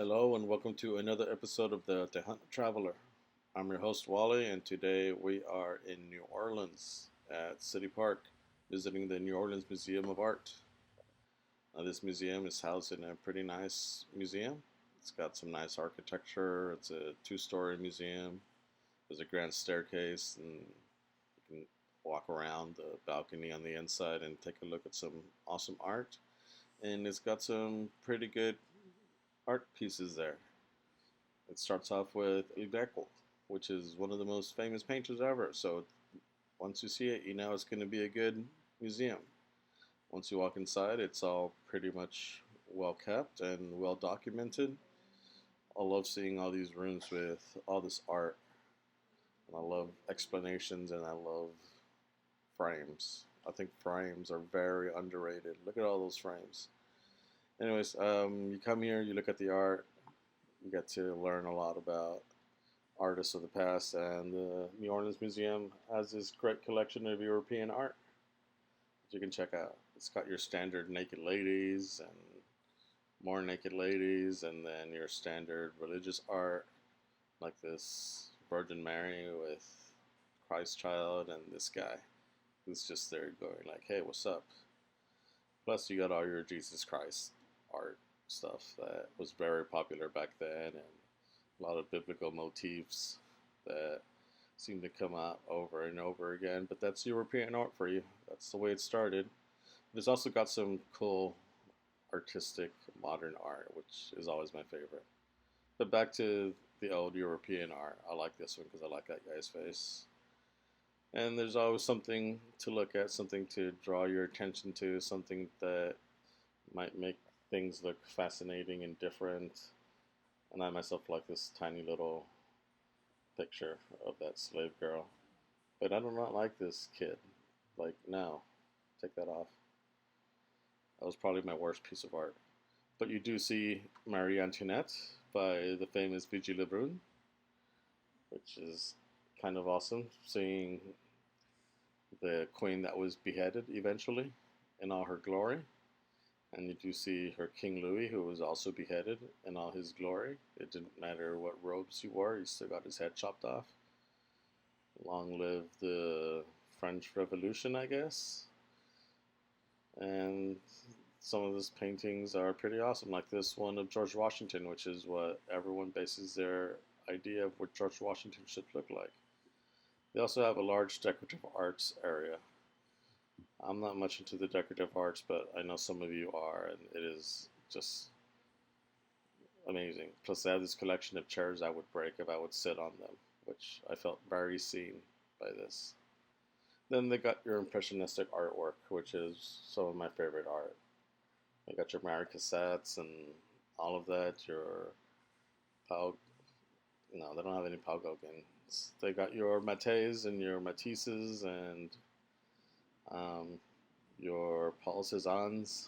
Hello and welcome to another episode of the Hunt Traveler. I'm your host Wally, and today we are in New Orleans at City Park, visiting the New Orleans Museum of Art. This museum is housed in a pretty nice museum. It's got some nice architecture. It's a two-story museum. There's a grand staircase, and you can walk around the balcony on the inside and take a look at some awesome art. And it's got some pretty good art pieces there. It starts off with El Greco, which is one of the most famous painters ever. So once you see it, you know it's going to be a good museum. Once you walk inside, it's all pretty much well kept and well documented. I love seeing all these rooms with all this art. And I love explanations and I love frames. I think frames are very underrated. Look at all those frames. Anyways, you come here, you look at the art, you get to learn a lot about artists of the past, and the New Orleans Museum has this great collection of European art that you can check out. It's got your standard naked ladies and more naked ladies, and then your standard religious art, like this Virgin Mary with Christ child and this guy who's just there going like, hey, what's up? Plus you got all your Jesus Christ art stuff that was very popular back then, and a lot of biblical motifs that seem to come out over and over again. But that's European art for you. That's the way it started. It's also got some cool artistic modern art, which is always my favorite. But back to the old European art. I like this one because I like that guy's face. And there's always something to look at, something to draw your attention to, something that might make things look fascinating and different. And I myself like this tiny little picture of that slave girl. But I do not like this kid. Like, no, take that off. That was probably my worst piece of art. But you do see Marie Antoinette by the famous Vigée Lebrun, which is kind of awesome, seeing the queen that was beheaded eventually in all her glory. And you do see her King Louis, who was also beheaded in all his glory. It didn't matter what robes he wore, he still got his head chopped off. Long live the French Revolution, I guess. And some of his paintings are pretty awesome, like this one of George Washington, which is what everyone bases their idea of what George Washington should look like. They also have a large decorative arts area. I'm not much into the decorative arts, but I know some of you are, and it is just amazing. Plus, they have this collection of chairs I would break if I would sit on them, which I felt very seen by this. Then they got your impressionistic artwork, which is some of my favorite art. They got your Mary Cassattes and all of that, your Pau... No, they don't have any Pau Gauguins. They got your Matés and your Matisses and your Paul Cézannes,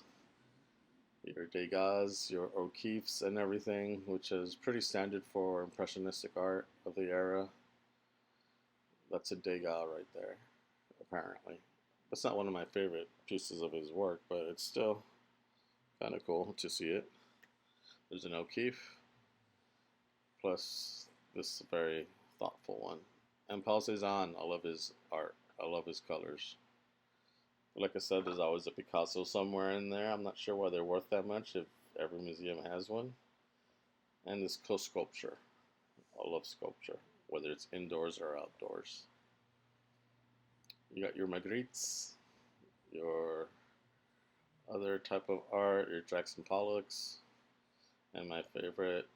your Degas, your O'Keeffes, and everything, which is pretty standard for impressionistic art of the era. That's a Degas right there, apparently. That's not one of my favorite pieces of his work, but it's still kind of cool to see it. There's an O'Keeffe, plus this very thoughtful one. And Paul Cézanne, I love his art. I love his colors. Like I said, there's always a Picasso somewhere in there. I'm not sure why they're worth that much if every museum has one. And this cool sculpture. I love sculpture, whether it's indoors or outdoors. You got your Magrittes, your other type of art, your Jackson Pollocks, and my favorite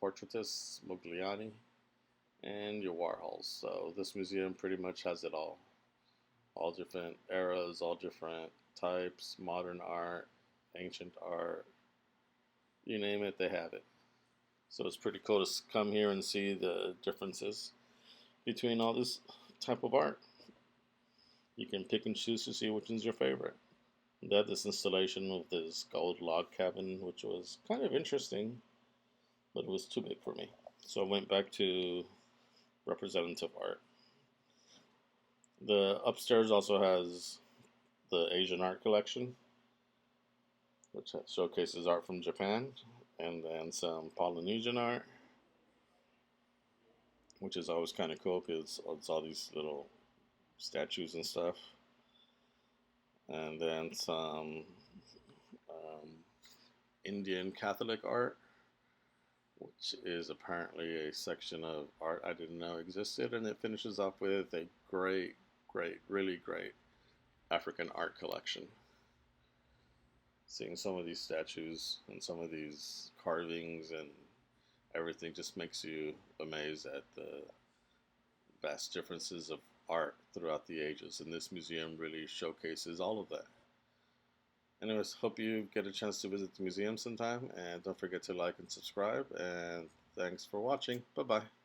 portraitist, Modigliani, and your Warhols. So this museum pretty much has it all. All different eras, all different types, modern art, ancient art, you name it, they have it. So it's pretty cool to come here and see the differences between all this type of art. You can pick and choose to see which one's your favorite. They had this installation of this gold log cabin, which was kind of interesting, but it was too big for me. So I went back to representative art. The upstairs also has the Asian art collection, which showcases art from Japan, and then some Polynesian art, which is always kind of cool because it's all these little statues and stuff. And then some um, Indian Catholic art, which is apparently a section of art I didn't know existed. And it finishes off with a really great African art collection. Seeing some of these statues and some of these carvings and everything just makes you amazed at the vast differences of art throughout the ages. And this museum really showcases all of that. Anyways, hope you get a chance to visit the museum sometime, and don't forget to like and subscribe, and thanks for watching. Bye bye.